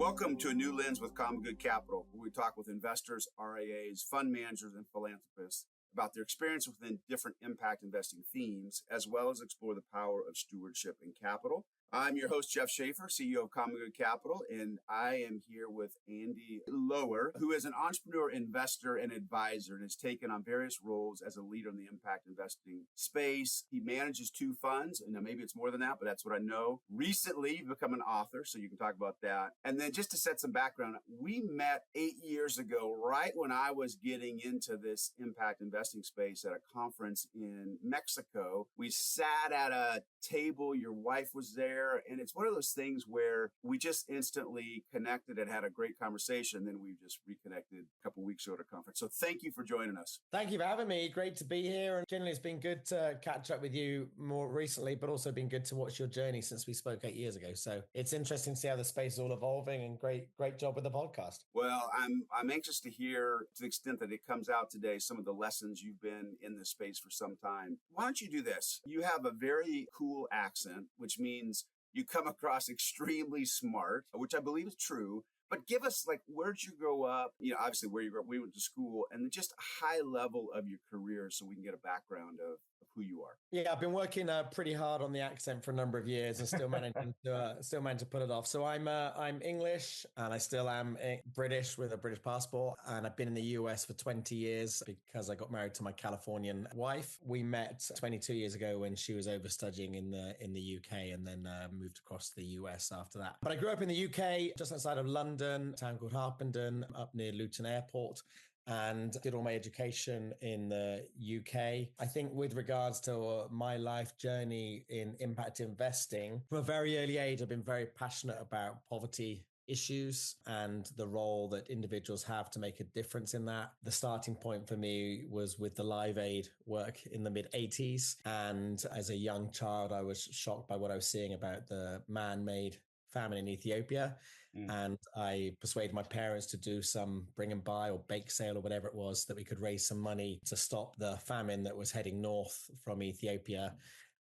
Welcome to A New Lens with CommonGood Capital, where we talk with investors, RIAs, fund managers, and philanthropists about their experience within different impact investing themes, as well as explore the power of stewardship and capital. I'm your host, Jeff Shafer, CEO of CommonGood Capital, and I am here with Andy Lower, who is an entrepreneur, investor, and advisor, and has taken on various roles as a leader in the impact investing space. He manages 2 funds, and maybe it's more than that, but that's what I know. Recently, you've become an author, so you can talk about that. And then just to set some background, we met 8 years ago, right when I was getting into this impact investing space at a conference in Mexico. We sat at a table, your wife was there, and it's one of those things where we just instantly connected and had a great conversation. Then we just reconnected a couple of weeks ago at a conference. So thank you for joining us. Thank you for having me. Great to be here. And generally, it's been good to catch up with you more recently, but also been good to watch your journey since we spoke 8 years ago. So it's interesting to see how the space is all evolving, and great job with the podcast. Well, I'm anxious to hear, to the extent that it comes out today, some of the lessons you've been in this space for some time. Why don't you do this? You have a very cool accent, which means you come across extremely smart, which I believe is true. But give us, where'd you grow up? Obviously where you grew up, we went to school, and just a high level of your career so we can get a background of who you are. Yeah, I've been working pretty hard on the accent for a number of years and still managing to pull it off. So I'm English, and I still am British with a British passport. And I've been in the US for 20 years because I got married to my Californian wife. We met 22 years ago when she was over studying in the UK, and then moved across to the US after that. But I grew up in the UK, just outside of London, a town called Harpenden, up near Luton Airport, and did all my education in the UK. I think with regards to my life journey in impact investing, from a very early age, I've been very passionate about poverty issues and the role that individuals have to make a difference in that. The starting point for me was with the Live Aid work in the mid-80s. And as a young child, I was shocked by what I was seeing about the man-made famine in Ethiopia. And I persuaded my parents to do some bring and buy or bake sale or whatever it was, that we could raise some money to stop the famine that was heading north from Ethiopia.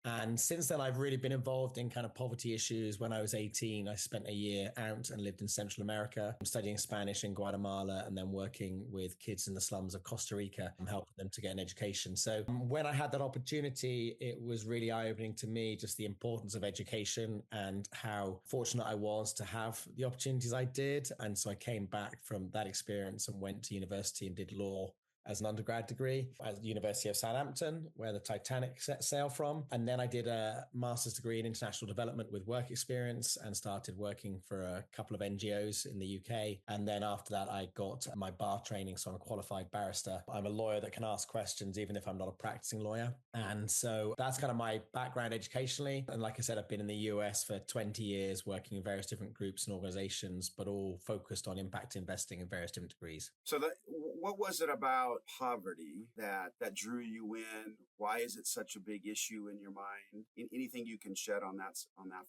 And since then, I've really been involved in kind of poverty issues. When I was 18, I spent a year out and lived in Central America, studying Spanish in Guatemala, and then working with kids in the slums of Costa Rica and helping them to get an education. So when I had that opportunity, it was really eye-opening to me, just the importance of education and how fortunate I was to have the opportunities I did. And so I came back from that experience and went to university and did law as an undergrad degree at the University of Southampton, where the Titanic set sail from. And then I did a master's degree in international development with work experience and started working for a couple of NGOs in the UK. And then after that, I got my bar training. So I'm a qualified barrister. I'm a lawyer that can ask questions, even if I'm not a practicing lawyer. And so that's kind of my background educationally. And like I said, I've been in the US for 20 years, working in various different groups and organizations, but all focused on impact investing in various different degrees. So what was it about poverty that drew you in? Why is it such a big issue in your mind? Anything you can shed on that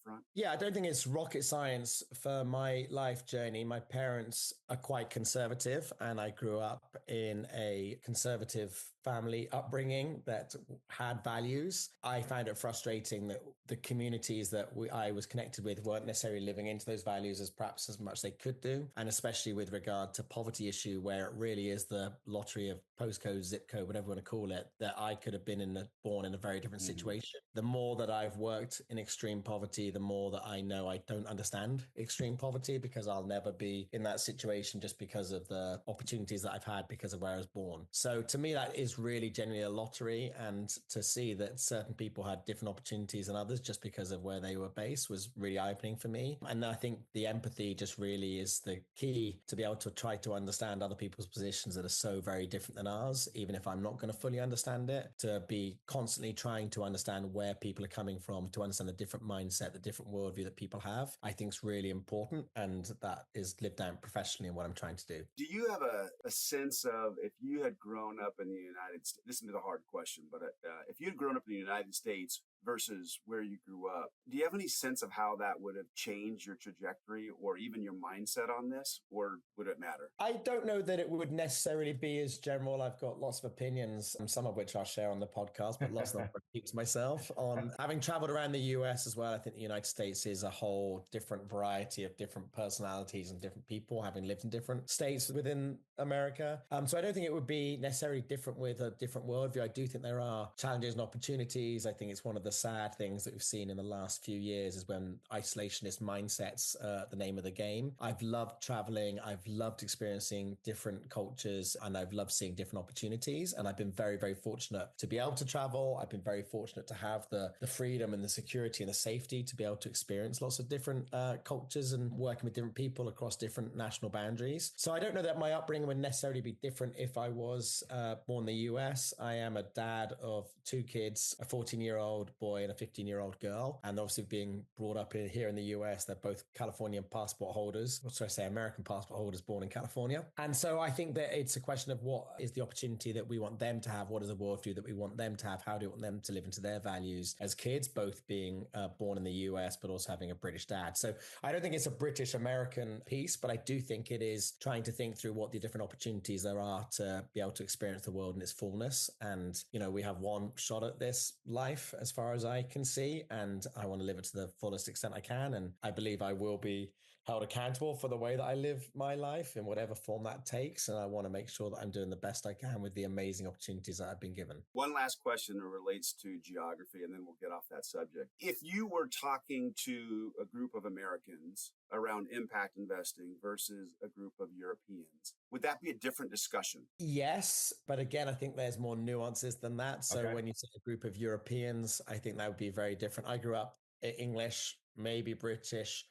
front? Yeah, I don't think it's rocket science for my life journey. My parents are quite conservative, and I grew up in a conservative family upbringing that had values. I found it frustrating that the communities that I was connected with weren't necessarily living into those values as much as they could do. And especially with regard to poverty issue, where it really is the lottery of postcode, zip code, whatever you want to call it, that I could have been born in a very different situation. The more that I've worked in extreme poverty, the more that I know I don't understand extreme poverty, because I'll never be in that situation just because of the opportunities that I've had because of where I was born. So to me, that is really genuinely a lottery. And to see that certain people had different opportunities than others just because of where they were based was really eye-opening for me. And I think the empathy just really is the key to be able to try to understand other people's positions that are so very different than ours, even if I'm not going to fully understand it, to be constantly trying to understand where people are coming from, to understand the different mindset, the different worldview that people have, I think is really important. And that is lived out professionally in what I'm trying to do. Do you have a sense of, if you had grown up in the United States, this is a hard question, but if you had grown up in the United States versus where you grew up. Do you have any sense of how that would have changed your trajectory or even your mindset on this, or would it matter? I don't know that it would necessarily be as general. I've got lots of opinions, some of which I'll share on the podcast, but lots of them I keep to myself. On having traveled around the US as well, I think the United States is a whole different variety of different personalities and different people, having lived in different states within America. So I don't think it would be necessarily different with a different worldview. I do think there are challenges and opportunities. I think it's one of the sad things that we've seen in the last few years is when isolationist mindsets the name of the game. I've loved traveling. I've loved experiencing different cultures, and I've loved seeing different opportunities. And I've been very, very fortunate to be able to travel. I've been very fortunate to have the freedom and the security and the safety to be able to experience lots of different cultures and working with different people across different national boundaries. So I don't know that my upbringing would necessarily be different if I was born in the US. I am a dad of two kids, a 14-year-old boy and a 15-year-old girl. And obviously being brought up here in the US, they're both Californian passport holders, or should I say American passport holders born in California. And so I think that it's a question of what is the opportunity that we want them to have? What is the worldview that we want them to have? How do we want them to live into their values as kids, both being born in the US, but also having a British dad? So I don't think it's a British American piece, but I do think it is trying to think through what the different opportunities there are to be able to experience the world in its fullness. And, you know, we have one shot at this life as far as I can see, and I want to live it to the fullest extent I can. And I believe I will be held accountable for the way that I live my life in whatever form that takes. And I want to make sure that I'm doing the best I can with the amazing opportunities that I've been given. One last question that relates to geography, and then we'll get off that subject. If you were talking to a group of Americans around impact investing versus a group of Europeans, would that be a different discussion? Yes, but again, I think there's more nuances than that. So when you say a group of Europeans, I think that would be very different. I grew up English, maybe British,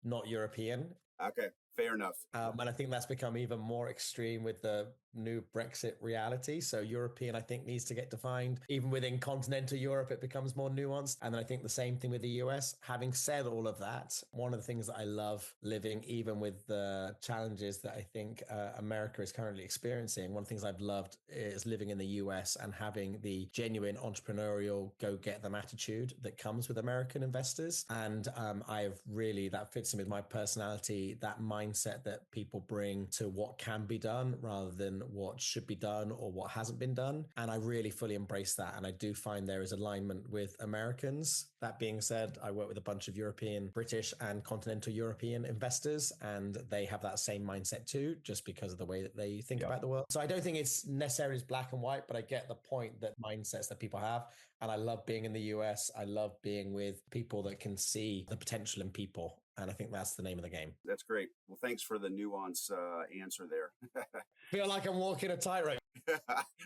not European. Okay, fair enough. And I think that's become even more extreme with the new Brexit reality. So European, I think, needs to get defined. Even within continental Europe, it becomes more nuanced. And then I think the same thing with the US. Having said all of that, one of the things that I love living, even with the challenges that I think America is currently experiencing, one of the things I've loved is living in the US and having the genuine entrepreneurial go-get-them attitude that comes with American investors. And I've really, that fits in with my personality, that mindset that people bring to what can be done rather than what should be done or what hasn't been done. And I really fully embrace that. And I do find there is alignment with Americans. That being said, I work with a bunch of European, British and continental European investors, and they have that same mindset too, just because of the way that they think about the world. So I don't think it's necessarily as black and white, but I get the point that mindsets that people have. And I love being in the US. I love being with people that can see the potential in people. And I think that's the name of the game. That's great. Well, thanks for the nuance answer there. Feel like I'm walking a tightrope.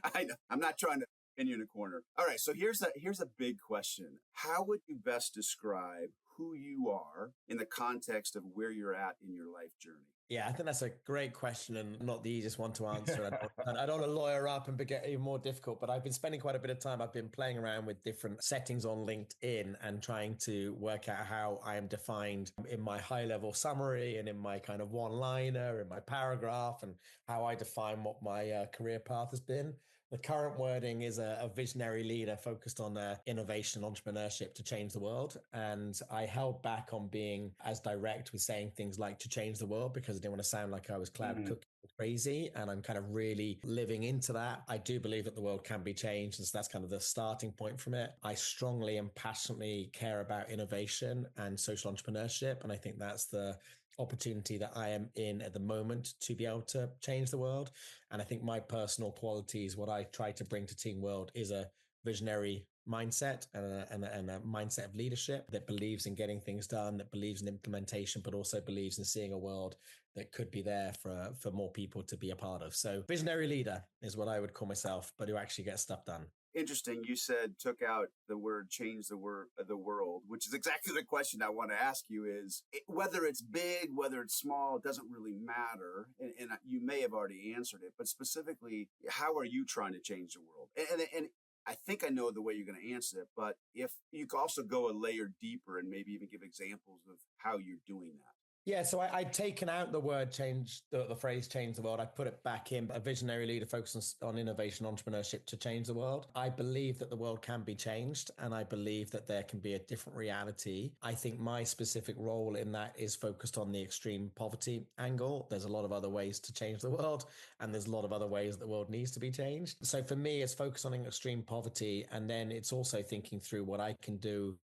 I know. I'm not trying to pin you in a corner. All right. So here's a big question. How would you best describe who you are in the context of where you're at in your life journey? Yeah, I think that's a great question and not the easiest one to answer. I don't want to lawyer up and get even more difficult, but I've been spending quite a bit of time. I've been playing around with different settings on LinkedIn and trying to work out how I am defined in my high level summary and in my kind of one-liner, in my paragraph, and how I define what my career path has been. The current wording is a visionary leader focused on innovation and entrepreneurship to change the world. And I held back on being as direct with saying things like to change the world because I didn't want to sound like I was cloud cooking crazy. And I'm kind of really living into that. I do believe that the world can be changed. And so that's kind of the starting point from it. I strongly and passionately care about innovation and social entrepreneurship. And I think that's the opportunity that I am in at the moment to be able to change the world. And I think my personal qualities, what I try to bring to Team World is a visionary mindset and a mindset of leadership that believes in getting things done, that believes in implementation, but also believes in seeing a world that could be there for more people to be a part of. So visionary leader is what I would call myself, but who actually gets stuff done. Interesting. You said took out the word change the world, which is exactly the question I want to ask you is whether it's big, whether it's small, it doesn't really matter. And you may have already answered it, but specifically, how are you trying to change the world? And I think I know the way you're going to answer it, but if you could also go a layer deeper and maybe even give examples of how you're doing that. Yeah, so I'd taken out the word change, the phrase change the world. I put it back in, a visionary leader focused on innovation, entrepreneurship to change the world. I believe that the world can be changed, and I believe that there can be a different reality. I think my specific role in that is focused on the extreme poverty angle. There's a lot of other ways to change the world, and there's a lot of other ways that the world needs to be changed. So for me, it's focused on extreme poverty, and then it's also thinking through what I can do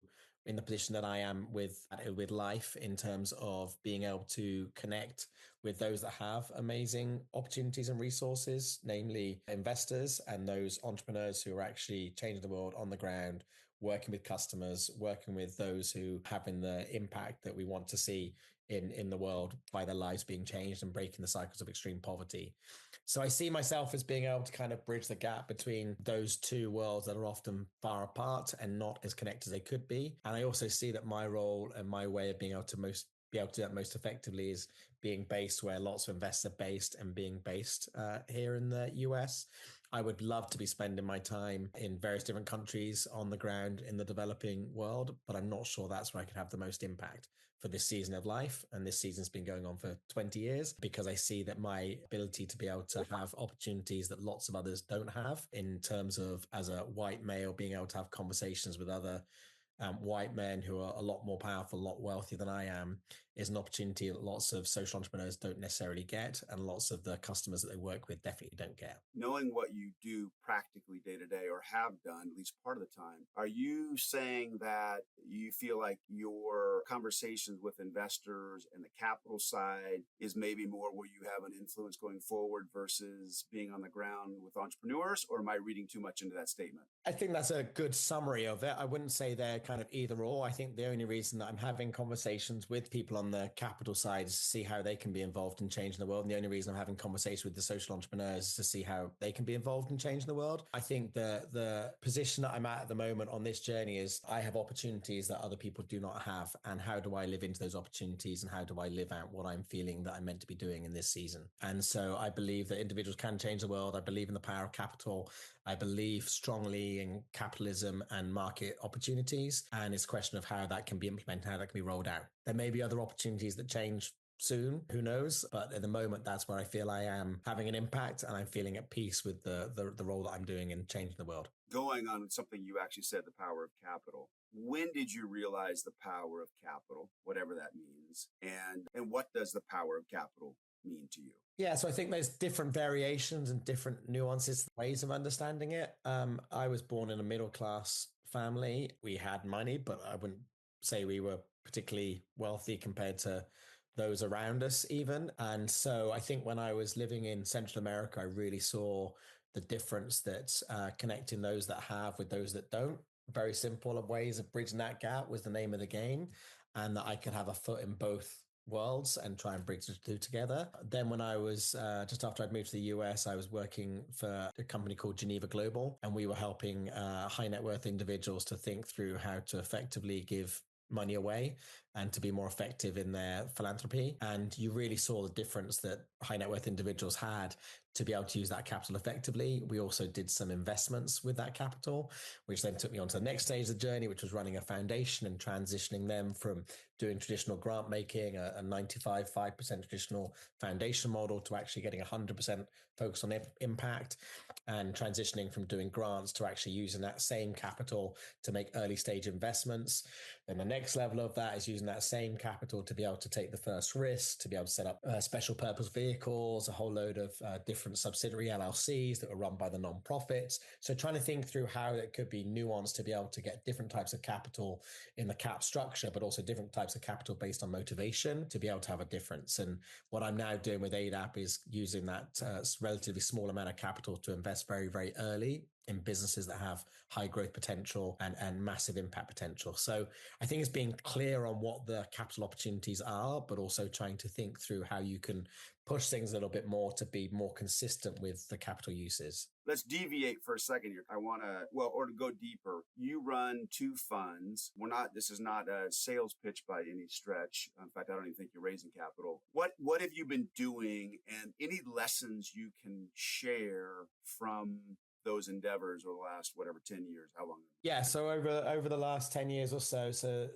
in the position that I am with life in terms of being able to connect with those that have amazing opportunities and resources, namely investors and those entrepreneurs who are actually changing the world on the ground, working with customers, working with those who having the impact that we want to see in the world by their lives being changed and breaking the cycles of extreme poverty. So I see myself as being able to kind of bridge the gap between those two worlds that are often far apart and not as connected as they could be. And I also see that my role and my way of being able to be able to do that most effectively is being based where lots of investors are based and being based here in the US. I would love to be spending my time in various different countries on the ground in the developing world, but I'm not sure that's where I could have the most impact for this season of life. And this season's been going on for 20 years because I see that my ability to be able to have opportunities that lots of others don't have in terms of, as a white male, being able to have conversations with other white men who are a lot more powerful, a lot wealthier than I am, is an opportunity that lots of social entrepreneurs don't necessarily get, and lots of the customers that they work with definitely don't get. Knowing what you do practically day to day or have done at least part of the time, are you saying that you feel like your conversations with investors and the capital side is maybe more where you have an influence going forward versus being on the ground with entrepreneurs? Or am I reading too much into that statement? I think that's a good summary of it. I wouldn't say they're kind of either or. I think the only reason that I'm having conversations with people on the capital side is to see how they can be involved in changing the world. And the only reason I'm having conversations with the social entrepreneurs is to see how they can be involved in changing the world. I think the position that I'm at the moment on this journey is I have opportunities that other people do not have. And how do I live into those opportunities, and how do I live out what I'm feeling that I'm meant to be doing in this season? And so I believe that individuals can change the world. I believe in the power of capital. I believe strongly in capitalism and market opportunities. And it's a question of how that can be implemented, how that can be rolled out. There may be other opportunities that change soon, who knows? But at the moment, that's where I feel I am having an impact, and I'm feeling at peace with the role that I'm doing in changing the world. Going on something you actually said, the power of capital. When did you realize the power of capital, whatever that means? And what does the power of capital mean to you? Yeah, so I think there's different variations and different nuances, ways of understanding it. I was born in a middle class family. We had money, but I wouldn't say we were particularly wealthy compared to those around us, even. And so I think when I was living in Central America, I really saw the difference that connecting those that have with those that don't. Very simple ways of bridging that gap was the name of the game, and that I could have a foot in both worlds and try and bridge the two together. Then when I was just after I'd moved to the US, I was working for a company called Geneva Global, and we were helping high net worth individuals to think through how to effectively give money away and to be more effective in their philanthropy. And you really saw the difference that high net worth individuals had to be able to use that capital effectively. We also did some investments with that capital, which then took me on to the next stage of the journey, which was running a foundation and transitioning them from doing traditional grant making, a 95% traditional foundation model, to actually getting 100% focus on impact, and transitioning from doing grants to actually using that same capital to make early stage investments. Then the next level of that is using that same capital to be able to take the first risk, to be able to set up special purpose vehicles, a whole load of different subsidiary LLCs that are run by the non-profits. So trying to think through how it could be nuanced to be able to get different types of capital in the cap structure, but also different types of capital based on motivation to be able to have a difference. And what I'm now doing with ADAP is using that relatively small amount of capital to invest very, very early in businesses that have high growth potential and massive impact potential. So I think it's being clear on what the capital opportunities are, but also trying to think through how you can push things a little bit more to be more consistent with the capital uses. Let's deviate for a second here. I want to, or to go deeper. You run two funds. This is not a sales pitch by any stretch. In fact, I don't even think you're raising capital. What have you been doing, and any lessons you can share from those endeavors over the last, whatever, 10 years? How long? Yeah, so over the last 10 years or so,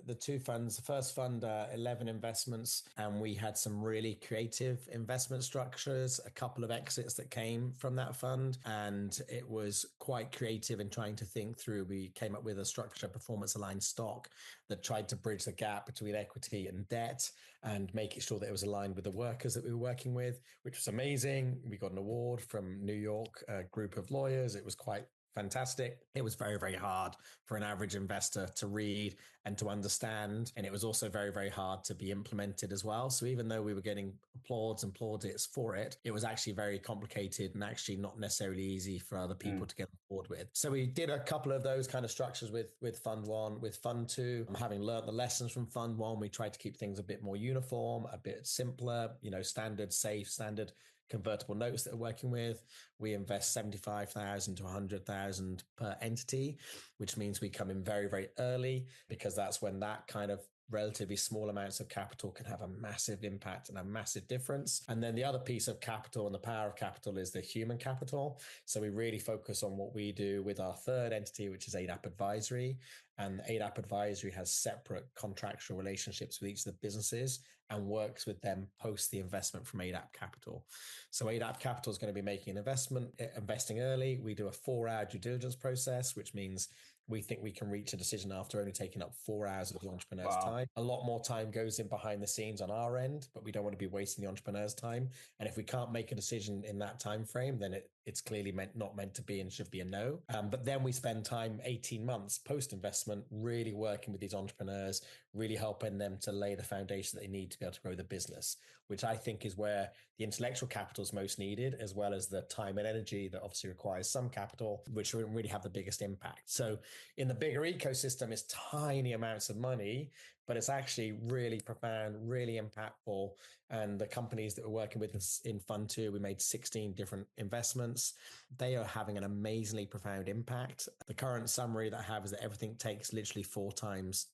the two funds, the first fund, 11 investments, and we had some really creative investment structures, a couple of exits that came from that fund, and it was quite creative in trying to think through. We came up with a structure, performance aligned stock, that tried to bridge the gap between equity and debt and making sure that it was aligned with the workers that we were working with, which was amazing. We got an award from New York, a group of lawyers. It was quite fantastic. It was very, very hard for an average investor to read and to understand. And it was also very, very hard to be implemented as well. So even though we were getting applauds and plaudits for it, it was actually very complicated and actually not necessarily easy for other people to get on board with. So we did a couple of those kind of structures with Fund One. With Fund Two, having learned the lessons from Fund One, we tried to keep things a bit more uniform, a bit simpler, standard, safe, standard convertible notes that we're working with. We invest 75,000 to 100,000 per entity, which means we come in very, very early, because that's when that kind of relatively small amounts of capital can have a massive impact and a massive difference. And then the other piece of capital and the power of capital is the human capital. So we really focus on what we do with our third entity, which is ADAP Advisory. And ADAP Advisory has separate contractual relationships with each of the businesses and works with them post the investment from ADAP Capital. So ADAP Capital is going to be making an investment, investing early. We do a 4-hour due diligence process, which means we think we can reach a decision after only taking up 4 hours of the entrepreneur's time. A lot more time goes in behind the scenes on our end, but we don't want to be wasting the entrepreneur's time. And if we can't make a decision in that time frame, then it's clearly not meant to be and should be a no. But then we spend time, 18 months post-investment, really working with these entrepreneurs, really helping them to lay the foundation that they need to be able to grow the business, which I think is where the intellectual capital is most needed, as well as the time and energy that obviously requires some capital, which will really have the biggest impact. So in the bigger ecosystem, it's tiny amounts of money, but it's actually really profound, really impactful. And the companies that we're working with in Fund Two, we made 16 different investments. They are having an amazingly profound impact. The current summary that I have is that everything takes literally 4 times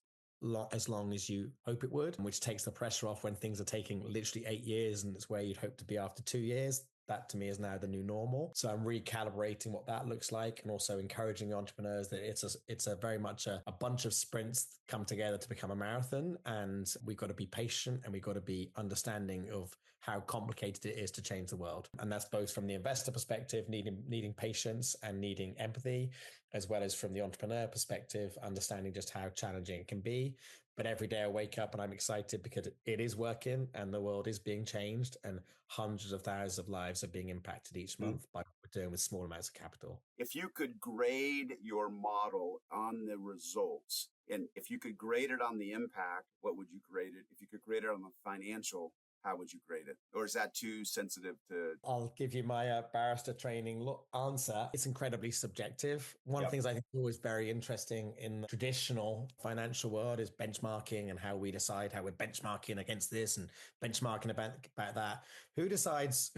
as long as you hope it would, which takes the pressure off when things are taking literally 8 years and it's where you'd hope to be after 2 years. That to me is now the new normal. So I'm recalibrating what that looks like, and also encouraging entrepreneurs that it's a very much a bunch of sprints come together to become a marathon. And we've got to be patient and we've got to be understanding of how complicated it is to change the world. And that's both from the investor perspective, needing patience and needing empathy, as well as from the entrepreneur perspective, understanding just how challenging it can be. But every day I wake up and I'm excited because it is working and the world is being changed and hundreds of thousands of lives are being impacted each month by what we're doing with small amounts of capital. If you could grade your model on the results, and if you could grade it on the impact, what would you grade it? If you could grade it on the financial, how would you grade it? Or is that too sensitive to? I'll give you my barrister training answer. It's incredibly subjective. One of the things I think is always very interesting in the traditional financial world is benchmarking and how we decide how we're benchmarking against this and benchmarking about that. Who decides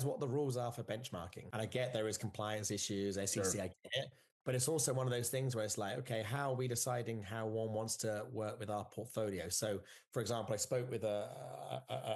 what the rules are for benchmarking? And I get there is compliance issues, SEC, I get it. But it's also one of those things where it's like, okay, how are we deciding how one wants to work with our portfolio? So, for example, I spoke with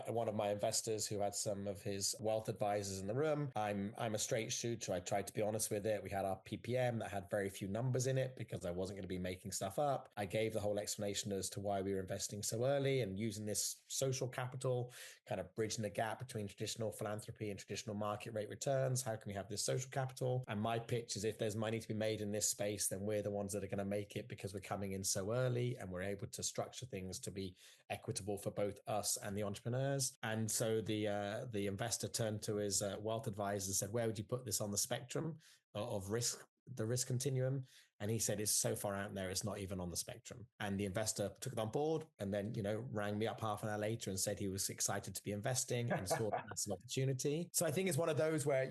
one of my investors who had some of his wealth advisors in the room. I'm a straight shooter. I tried to be honest with it. We had our PPM that had very few numbers in it because I wasn't going to be making stuff up. I gave the whole explanation as to why we were investing so early and using this social capital, kind of bridging the gap between traditional philanthropy and traditional market rate returns. How can we have this social capital? And my pitch is if there's money to be made in this space, then we're the ones that are going to make it because we're coming in so early and we're able to structure things to be equitable for both us and the entrepreneurs. And so the investor turned to his wealth advisor and said, where would you put this on the spectrum of risk, the risk continuum? And he said, it's so far out there, it's not even on the spectrum. And the investor took it on board and then, rang me up half an hour later and said he was excited to be investing and saw that as an opportunity. So I think it's one of those where,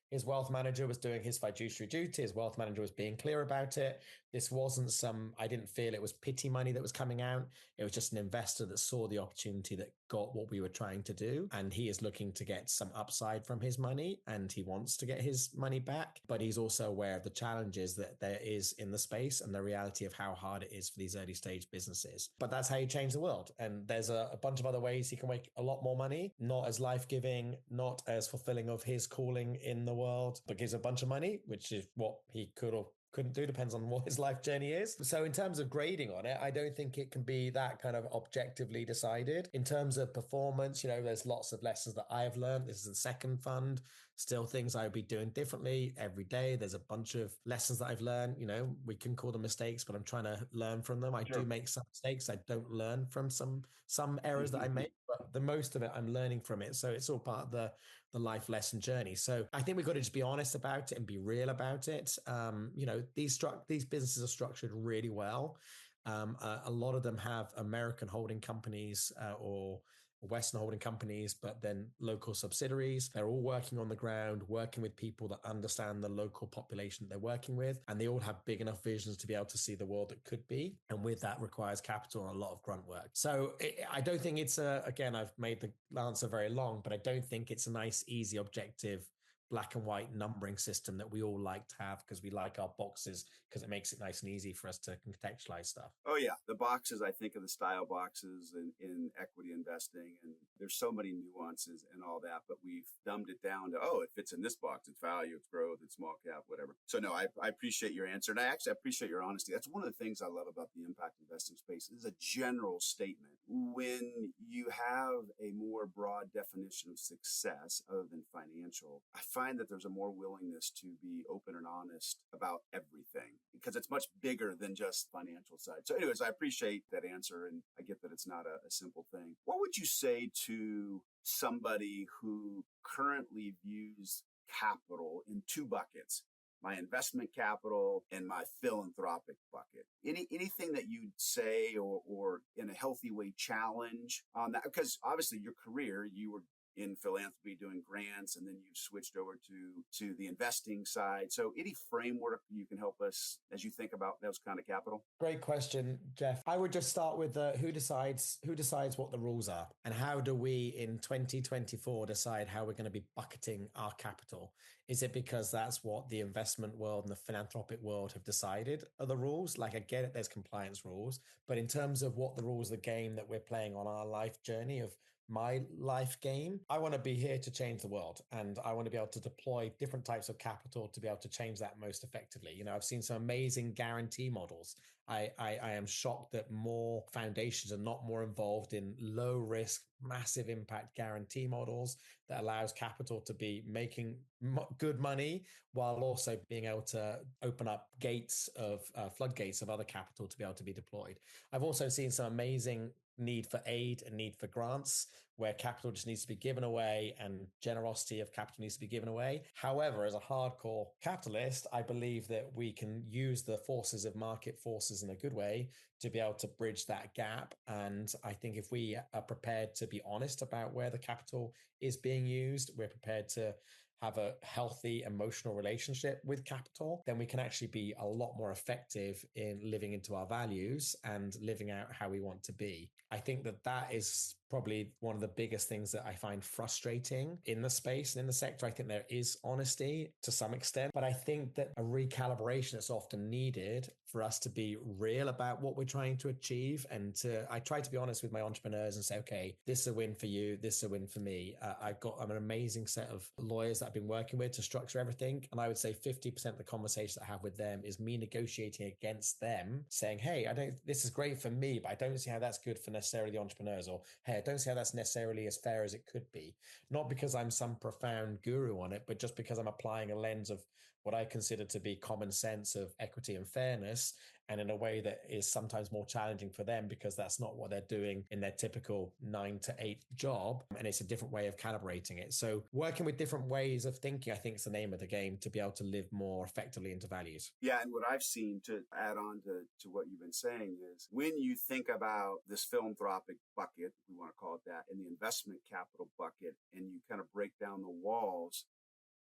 his wealth manager was doing his fiduciary duty. His wealth manager was being clear about it. This wasn't I didn't feel it was pity money that was coming out. It was just an investor that saw the opportunity, that got what we were trying to do. And he is looking to get some upside from his money, and he wants to get his money back. But he's also aware of the challenges that there is in the space and the reality of how hard it is for these early stage businesses. But that's how you change the world. And there's a bunch of other ways he can make a lot more money, not as life-giving, not as fulfilling of his calling in the world, but gives a bunch of money, which is what he could or couldn't do, depends on what his life journey is. So in terms of grading on it, I don't think it can be that kind of objectively decided. In terms of performance, there's lots of lessons that I've learned. This is the second fund, still things I would be doing differently every day. There's a bunch of lessons that I've learned. We can call them mistakes, but I'm trying to learn from them. I do make some mistakes. I don't learn from some errors that I make, but the most of it I'm learning from it. So it's all part of the life lesson journey. So I think we've got to just be honest about it and be real about it. These businesses are structured really well. A lot of them have American holding companies or Western holding companies, but then local subsidiaries. They're all working on the ground, working with people that understand the local population that they're working with. And they all have big enough visions to be able to see the world that could be. And with that requires capital and a lot of grunt work. So I don't think it's again, I've made the answer very long, but I don't think it's a nice, easy, objective black and white numbering system that we all like to have because we like our boxes, because it makes it nice and easy for us to contextualize stuff. Oh yeah, the boxes, I think of the style boxes in equity investing, and there's so many nuances and all that, but we've dumbed it down to, it fits in this box, it's value, it's growth, it's small cap, whatever. So no, I appreciate your answer, and I appreciate your honesty. That's one of the things I love about the impact investing space. It is a general statement. When you have a more broad definition of success other than financial, I find that there's a more willingness to be open and honest about everything because it's much bigger than just financial side. So anyways, I appreciate that answer, and I get that it's not a simple thing. What would you say to somebody who currently views capital in two buckets? My investment capital and my philanthropic bucket. Anything that you'd say or in a healthy way challenge on that? Because obviously your career, you were in philanthropy doing grants, and then you switched over to the investing side. So any framework you can help us as you think about those kind of capital? Great question, Jeff. I would just start with who decides what the rules are, and how do we in 2024 decide how we're going to be bucketing our capital? Is it because that's what the investment world and the philanthropic world have decided are the rules? Like, I get it, there's compliance rules, but in terms of what the rules of the game that we're playing on our life journey of my life game, I want to be here to change the world, and I want to be able to deploy different types of capital to be able to change that most effectively. I've seen some amazing guarantee models. I am shocked that more foundations are not more involved in low risk, massive impact guarantee models that allows capital to be making good money while also being able to open up floodgates of other capital to be able to be deployed. I've also seen some amazing need for aid and need for grants where capital just needs to be given away and generosity of capital needs to be given away. However, as a hardcore capitalist, I believe that we can use the forces of market forces in a good way to be able to bridge that gap. And I think if we are prepared to be honest about where the capital is being used, we're prepared to have a healthy emotional relationship with capital, then we can actually be a lot more effective in living into our values and living out how we want to be. I think that is probably one of the biggest things that I find frustrating in the space and in the sector. I think there is honesty to some extent, but I think that a recalibration is often needed for us to be real about what we're trying to achieve. And I try to be honest with my entrepreneurs and say, okay, this is a win for you. This is a win for me. I'm an amazing set of lawyers that I've been working with to structure everything. And I would say 50% of the conversation I have with them is me negotiating against them saying, hey, this is great for me, but I don't see how that's good for necessarily the entrepreneurs, or hey, I don't see how that's necessarily as fair as it could be. Not because I'm some profound guru on it, but just because I'm applying a lens of what I consider to be common sense of equity and fairness, and in a way that is sometimes more challenging for them because that's not what they're doing in their typical 9 to 8 job. And it's a different way of calibrating it. So working with different ways of thinking, I think, is the name of the game to be able to live more effectively into values. Yeah. And what I've seen, to add on to what you've been saying, is when you think about this philanthropic bucket, if we want to call it that, and the investment capital bucket, and you kind of break down the walls,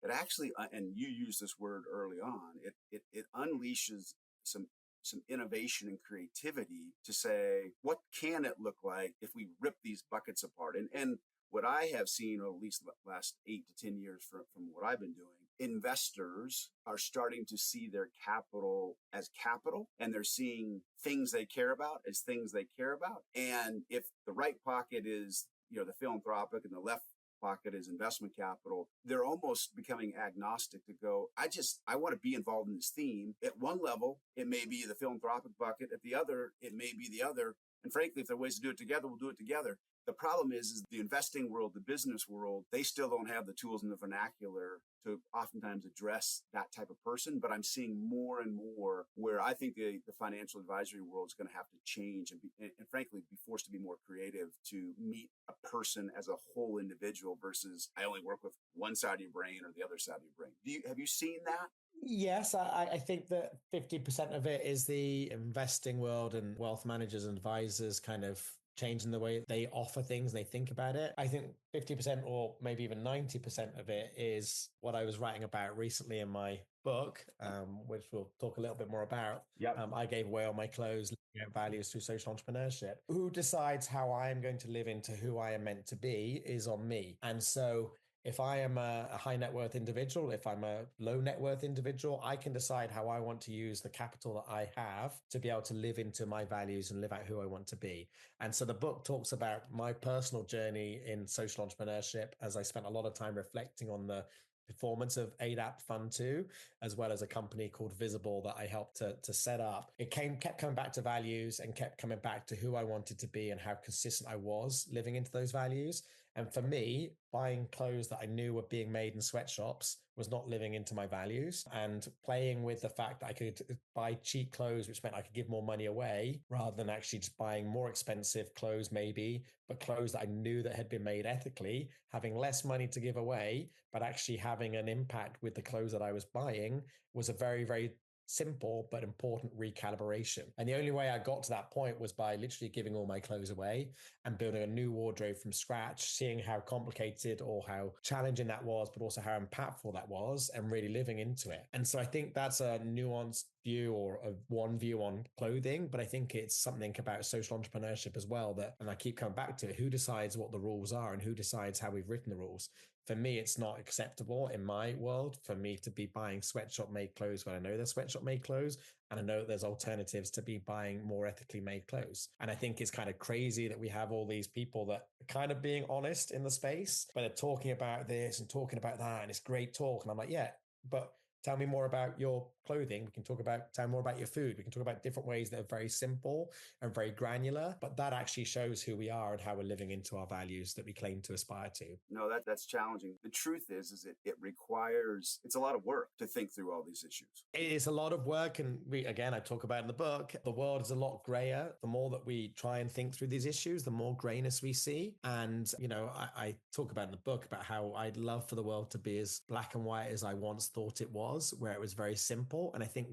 it actually, and you use this word early on, it unleashes some some innovation and creativity to say, what can it look like if we rip these buckets apart? And what I have seen, or at least the last 8 to 10 years from what I've been doing, investors are starting to see their capital as capital, and they're seeing things they care about as things they care about. And if the right pocket is, the philanthropic and the left pocket is investment capital, they're almost becoming agnostic to go, I want to be involved in this theme. At one level, it may be the philanthropic bucket. At the other, it may be the other. And frankly, if there are ways to do it together, we'll do it together. The problem is the investing world, the business world, they still don't have the tools and the vernacular to oftentimes address that type of person. But I'm seeing more and more where I think the financial advisory world is going to have to change and frankly, be forced to be more creative to meet a person as a whole individual versus I only work with one side of your brain or the other side of your brain. Have you seen that? Yes, I think that 50% of it is the investing world and wealth managers and advisors kind of changing the way they offer things, they think about it. I think 50% or maybe even 90% of it is what I was writing about recently in my book, which we'll talk a little bit more about. Yep. I gave away all my clothes, looking at values through social entrepreneurship. Who decides how I am going to live into who I am meant to be is on me. And so if I am a high net worth individual, if I'm a low net worth individual, I can decide how I want to use the capital that I have to be able to live into my values and live out who I want to be. And so the book talks about my personal journey in social entrepreneurship as I spent a lot of time reflecting on the performance of ADAP Fund 2, as well as a company called Visible that I helped to set up. It kept coming back to values and kept coming back to who I wanted to be and how consistent I was living into those values. And for me, buying clothes that I knew were being made in sweatshops was not living into my values, and playing with the fact that I could buy cheap clothes, which meant I could give more money away rather than actually just buying more expensive clothes, maybe, but clothes that I knew that had been made ethically, having less money to give away, but actually having an impact with the clothes that I was buying was a very, very simple but important recalibration. And the only way I got to that point was by literally giving all my clothes away and building a new wardrobe from scratch, seeing how complicated or how challenging that was, but also how impactful that was, and really living into it. And so I think that's a nuanced view or one view on clothing, but I think it's something about social entrepreneurship as well that, and I keep coming back to it, who decides what the rules are and who decides how we've written the rules. For me, it's not acceptable in my world for me to be buying sweatshop made clothes when I know they're sweatshop made clothes. And I know that there's alternatives to be buying more ethically made clothes. And I think it's kind of crazy that we have all these people that are kind of being honest in the space, but they're talking about this and talking about that. And it's great talk. And I'm like, yeah, but tell me more about your clothing. We can tell me more about your food. We can talk about different ways that are very simple and very granular, but that actually shows who we are and how we're living into our values that we claim to aspire to. No, that's challenging. The truth is it requires, it's a lot of work to think through all these issues. It is a lot of work. And I talk about in the book, the world is a lot grayer. The more that we try and think through these issues, the more grayness we see. And, I talk about in the book about how I'd love for the world to be as black and white as I once thought it was, where it was very simple. And I think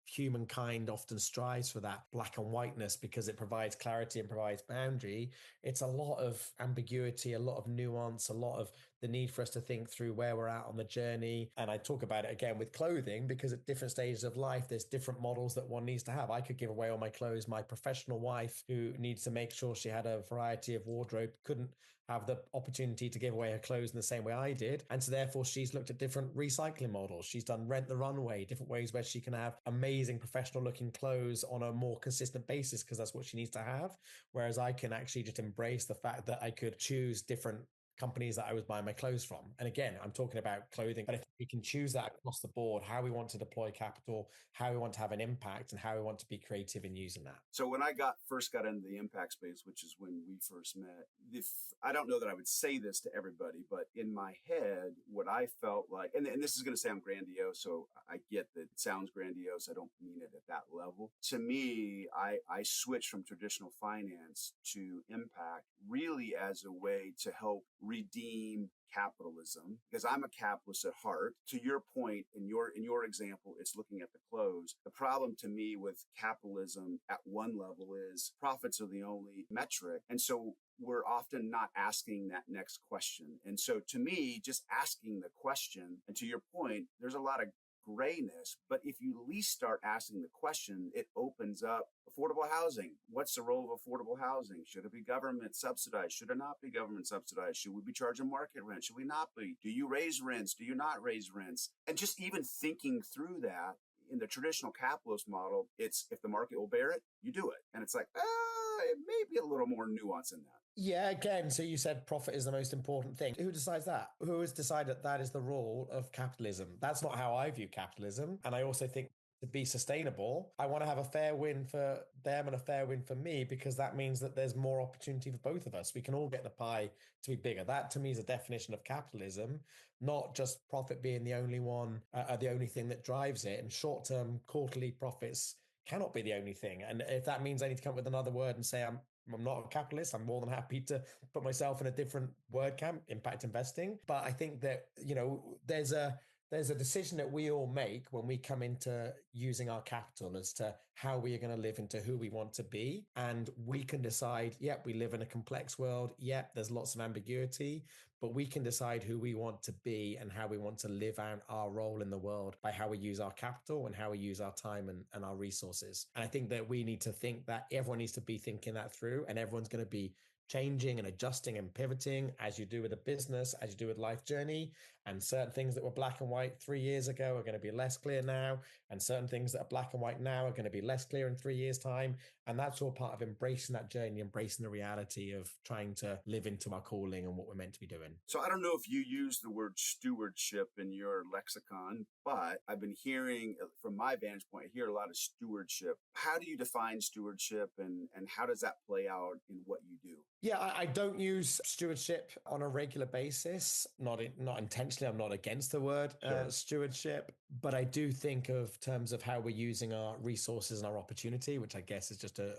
humankind often strives for that black and whiteness because it provides clarity and provides boundary. It's a lot of ambiguity, a lot of nuance, a lot of the need for us to think through where we're at on the journey. And I talk about it again with clothing because at different stages of life, there's different models that one needs to have. I could give away all my clothes. My professional wife, who needs to make sure she had a variety of wardrobe, couldn't have the opportunity to give away her clothes in the same way I did. And so therefore she's looked at different recycling models. She's done rent the runway, different ways where she can have amazing professional looking clothes on a more consistent basis because that's what she needs to have. Whereas I can actually just embrace the fact that I could choose different companies that I was buying my clothes from. And again, I'm talking about clothing, but if we can choose that across the board, how we want to deploy capital, how we want to have an impact, and how we want to be creative in using that. So when I first got into the impact space, which is when we first met, I don't know that I would say this to everybody, but in my head, what I felt like, and this is going to sound grandiose, so I get that it sounds grandiose. I don't mean it at that level. To me, I switched from traditional finance to impact really as a way to help redeem capitalism, because I'm a capitalist at heart. To your point, in your example, it's looking at the clothes. The problem to me with capitalism at one level is profits are the only metric. And so we're often not asking that next question. And so to me, just asking the question, and to your point, there's a lot of grayness. But if you at least start asking the question, it opens up affordable housing. What's the role of affordable housing? Should it be government subsidized? Should it not be government subsidized? Should we be charging market rent? Should we not be? Do you raise rents? Do you not raise rents? And just even thinking through that, in the traditional capitalist model, it's if the market will bear it, you do it. And it's like, it may be a little more nuance in that. Yeah, again, so you said profit is the most important thing. Who decides that? Who has decided that is the rule of capitalism? That's not how I view capitalism. And I also think to be sustainable, I want to have a fair win for them and a fair win for me, because that means that there's more opportunity for both of us. We can all get the pie to be bigger. That to me is a definition of capitalism, not just profit being the only one, the only thing that drives it. And short-term quarterly profits cannot be the only thing. And if that means I need to come up with another word and say I'm not a capitalist, I'm more than happy to put myself in a different word camp, impact investing. But I think that, there's a decision that we all make when we come into using our capital as to how we are going to live into who we want to be. And we can decide, yep, we live in a complex world. Yep, there's lots of ambiguity, but we can decide who we want to be and how we want to live out our role in the world by how we use our capital and how we use our time and our resources. And I think that we need to think that everyone needs to be thinking that through, and everyone's going to be changing and adjusting and pivoting as you do with a business, as you do with life journey. And certain things that were black and white 3 years ago are going to be less clear now. And certain things that are black and white now are going to be less clear in 3 years' time. And that's all part of embracing that journey, embracing the reality of trying to live into our calling and what we're meant to be doing. So I don't know if you use the word stewardship in your lexicon, but I've been hearing, from my vantage point, I hear a lot of stewardship. How do you define stewardship, and how does that play out in what you do? Yeah, I don't use stewardship on a regular basis, not intentionally. I'm not against the word stewardship, but I do think of terms of how we're using our resources and our opportunity, which I guess is just a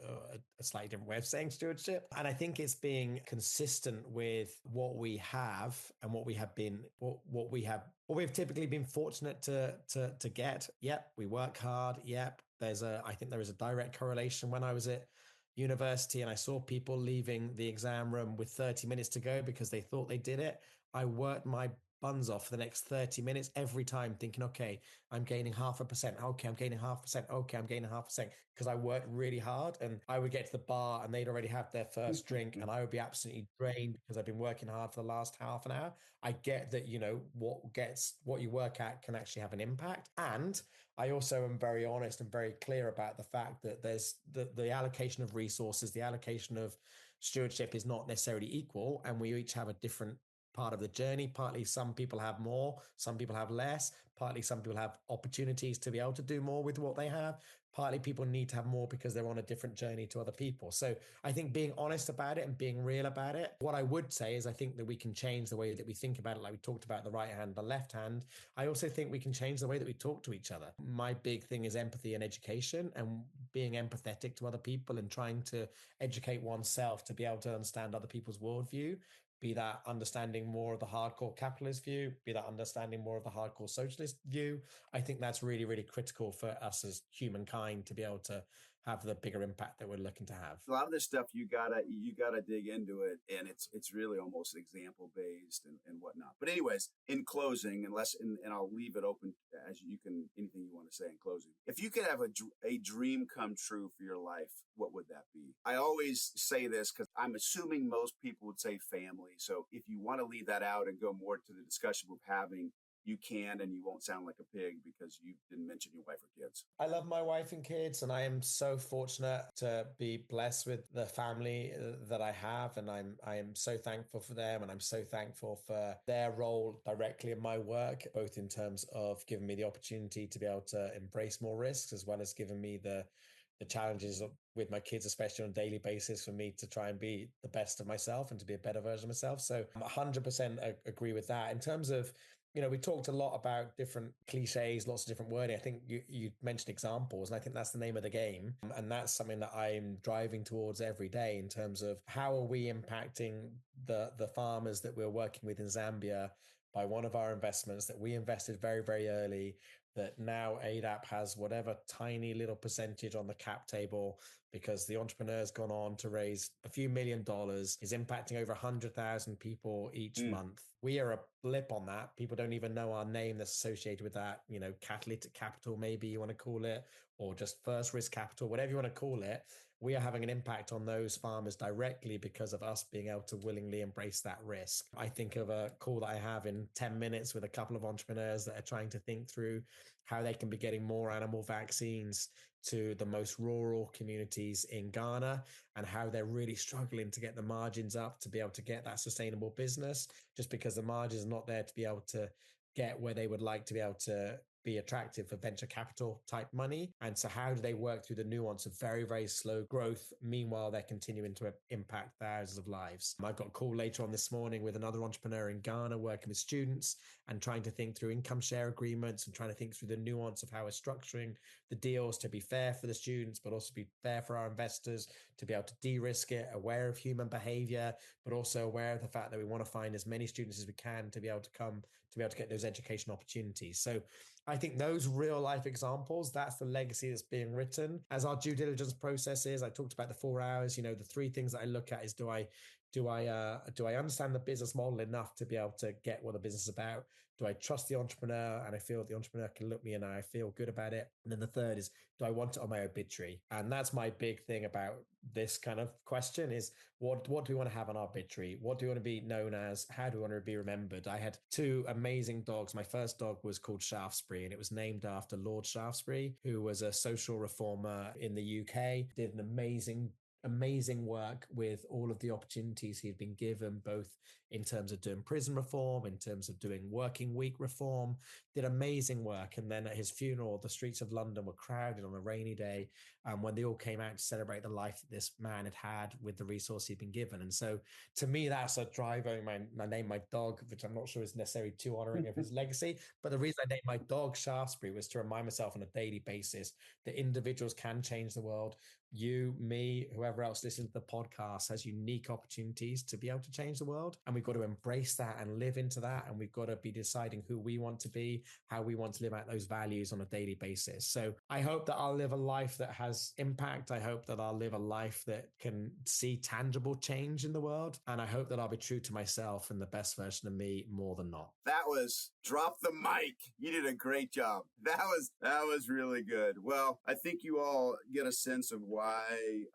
slightly different way of saying stewardship. And I think it's being consistent with what we have and what we have been, what we've typically been fortunate to get. Yep, we work hard. Yep, I think there is a direct correlation. When I was at university and I saw people leaving the exam room with 30 minutes to go because they thought they did it, I worked my buns off for the next 30 minutes every time, thinking, okay, I'm gaining 0.5%. Okay, I'm gaining 0.5%. Okay, I'm gaining 0.5%, because I worked really hard. And I would get to the bar and they'd already have their first drink and I would be absolutely drained because I've been working hard for the last half an hour. I get that, what you work at can actually have an impact. And I also am very honest and very clear about the fact that there's the allocation of resources, the allocation of stewardship is not necessarily equal. And we each have a different part of the journey. Partly some people have more, some people have less, partly some people have opportunities to be able to do more with what they have. Partly people need to have more because they're on a different journey to other people. So I think being honest about it and being real about it. What I would say is I think that we can change the way that we think about it, like we talked about the right hand, the left hand. I also think we can change the way that we talk to each other. My big thing is empathy and education, and being empathetic to other people and trying to educate oneself to be able to understand other people's worldview. Be that understanding more of the hardcore capitalist view, be that understanding more of the hardcore socialist view. I think that's really, really critical for us as humankind to be able to have the bigger impact that we're looking to have. A lot of this stuff you gotta dig into it, and it's really almost example based and whatnot. But anyways, in closing, and I'll leave it open as you can, anything you want to say in closing. If you could have a dream come true for your life, what would that be? I always say this because I'm assuming most people would say family. So if you want to leave that out and go more to the discussion we're having, you can, and you won't sound like a pig because you didn't mention your wife or kids. I love my wife and kids, and I am so fortunate to be blessed with the family that I have, and I am so thankful for them, and I'm so thankful for their role directly in my work, both in terms of giving me the opportunity to be able to embrace more risks, as well as giving me the challenges with my kids, especially on a daily basis, for me to try and be the best of myself and to be a better version of myself. So I 100% agree with that. In terms of, we talked a lot about different cliches, lots of different wording. I think you mentioned examples, and I think that's the name of the game. And that's something that I'm driving towards every day in terms of how are we impacting the farmers that we're working with in Zambia by one of our investments that we invested very, very early. that now ADAP has whatever tiny little percentage on the cap table because the entrepreneur's gone on to raise a few $1 million, is impacting over 100,000 people each month. We are a blip on that. People don't even know our name that's associated with that, catalytic capital, maybe you want to call it, or just first risk capital, whatever you want to call it. We are having an impact on those farmers directly because of us being able to willingly embrace that risk. I think of a call that I have in 10 minutes with a couple of entrepreneurs that are trying to think through how they can be getting more animal vaccines to the most rural communities in Ghana, and how they're really struggling to get the margins up to be able to get that sustainable business, just because the margins are not there to be able to get where they would like to be able to be attractive for venture capital type money. And so how do they work through the nuance of very, very slow growth? Meanwhile, they're continuing to impact thousands of lives. I've got a call later on this morning with another entrepreneur in Ghana working with students and trying to think through income share agreements and trying to think through the nuance of how we're structuring the deals to be fair for the students, but also be fair for our investors, to be able to de-risk it, aware of human behavior, but also aware of the fact that we want to find as many students as we can to be able to come, to be able to get those education opportunities. So I think those real life examples, that's the legacy that's being written. As our due diligence processes, I talked about the 4 hours, the three things that I look at is do I understand the business model enough to be able to get what the business is about? Do I trust the entrepreneur and I feel the entrepreneur can look me and I feel good about it? And then the third is, do I want it on my obituary? And that's my big thing about this kind of question is what do we want to have on our obituary? What do we want to be known as? How do we want to be remembered? I had two amazing dogs. My first dog was called Shaftesbury, and it was named after Lord Shaftesbury, who was a social reformer in the UK, did an amazing work with all of the opportunities he'd been given, both in terms of doing prison reform, in terms of doing working week reform, did amazing work. And then at his funeral, the streets of London were crowded on a rainy day when they all came out to celebrate the life that this man had had with the resource he'd been given. And so to me, that's a driver. I named my dog, which I'm not sure is necessarily too honoring of his legacy. But the reason I named my dog Shaftesbury was to remind myself on a daily basis that individuals can change the world. You, me, whoever else listens to the podcast has unique opportunities to be able to change the world. And we've got to embrace that and live into that. And we've got to be deciding who we want to be, how we want to live out those values on a daily basis. So I hope that I'll live a life that has impact. I hope that I'll live a life that can see tangible change in the world. And I hope that I'll be true to myself and the best version of me more than not. That was drop the mic. You did a great job. That was really good. Well, I think you all get a sense of why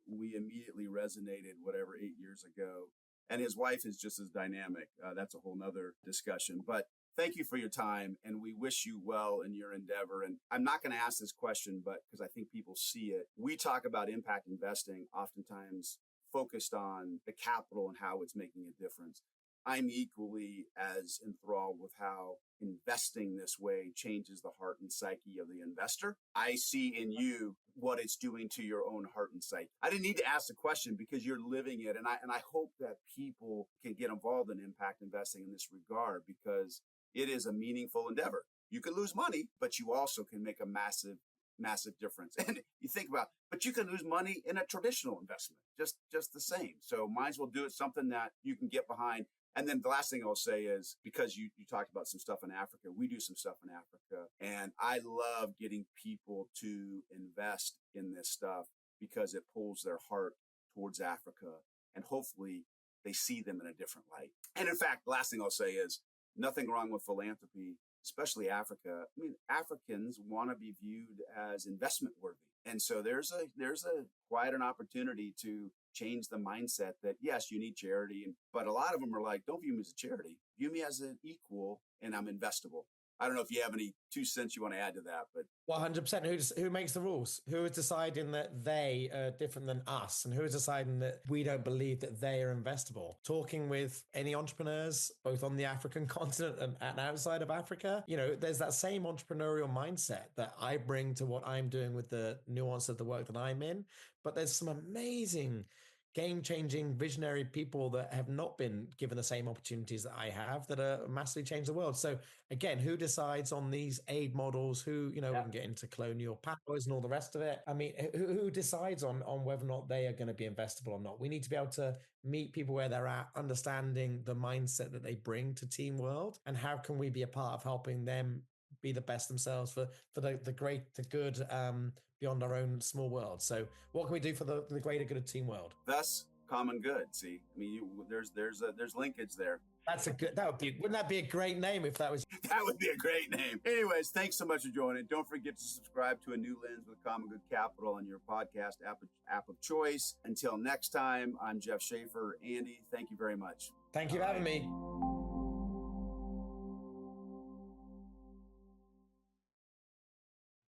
we immediately resonated 8 years ago. And his wife is just as dynamic. That's a whole nother discussion. But thank you for your time, and we wish you well in your endeavor. And I'm not going to ask this question, but because I think people see it. We talk about impact investing, oftentimes focused on the capital and how it's making a difference. I'm equally as enthralled with how investing this way changes the heart and psyche of the investor. I see in you what it's doing to your own heart and psyche. I didn't need to ask the question because you're living it. And I hope that people can get involved in impact investing in this regard, because it is a meaningful endeavor. You can lose money, but you also can make a massive difference. And you think about, but you can lose money in a traditional investment, just the same. So might as well do it something that you can get behind. And then the last thing I'll say is, because you talked about some stuff in Africa, we do some stuff in Africa. And I love getting people to invest in this stuff because it pulls their heart towards Africa. And hopefully they see them in a different light. And in fact, the last thing I'll say is nothing wrong with philanthropy, especially Africa. I mean, Africans want to be viewed as investment worthy. And so there's a quite an opportunity to change the mindset that, yes, you need charity. But a lot of them are like, don't view me as a charity. View me as an equal, and I'm investable. I don't know if you have any 2 cents you want to add to that, but 100%. Who makes the rules? Who is deciding that they are different than us? And who is deciding that we don't believe that they are investable? Talking with any entrepreneurs, both on the African continent and outside of Africa, there's that same entrepreneurial mindset that I bring to what I'm doing with the nuance of the work that I'm in. But there's some amazing game-changing visionary people that have not been given the same opportunities that I have that are massively changed the world. So again, who decides on these aid models? Who, we can get into colonial powers and all the rest of it. I mean, who decides on whether or not they are going to be investable or not? We need to be able to meet people where they're at, understanding the mindset that they bring to Team World, and how can we be a part of helping them be the best themselves for the great, the good, beyond our own small world. So what can we do for the greater good of team world? Thus, common good. See, I mean, there's linkage there. Wouldn't that be a great name if that was? That would be a great name. Anyways, thanks so much for joining. Don't forget to subscribe to A New Lens with CommonGood Capital on your podcast app of choice. Until next time, I'm Jeff Shafer. Andy, thank you very much. Thank you for having me.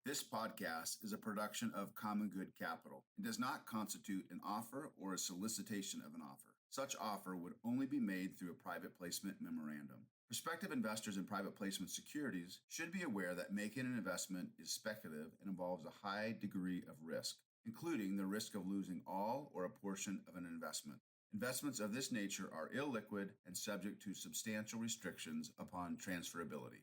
This podcast is a production of CommonGood Capital and does not constitute an offer or a solicitation of an offer. Such offer would only be made through a private placement memorandum. Prospective investors in private placement securities should be aware that making an investment is speculative and involves a high degree of risk, including the risk of losing all or a portion of an investment. Investments of this nature are illiquid and subject to substantial restrictions upon transferability.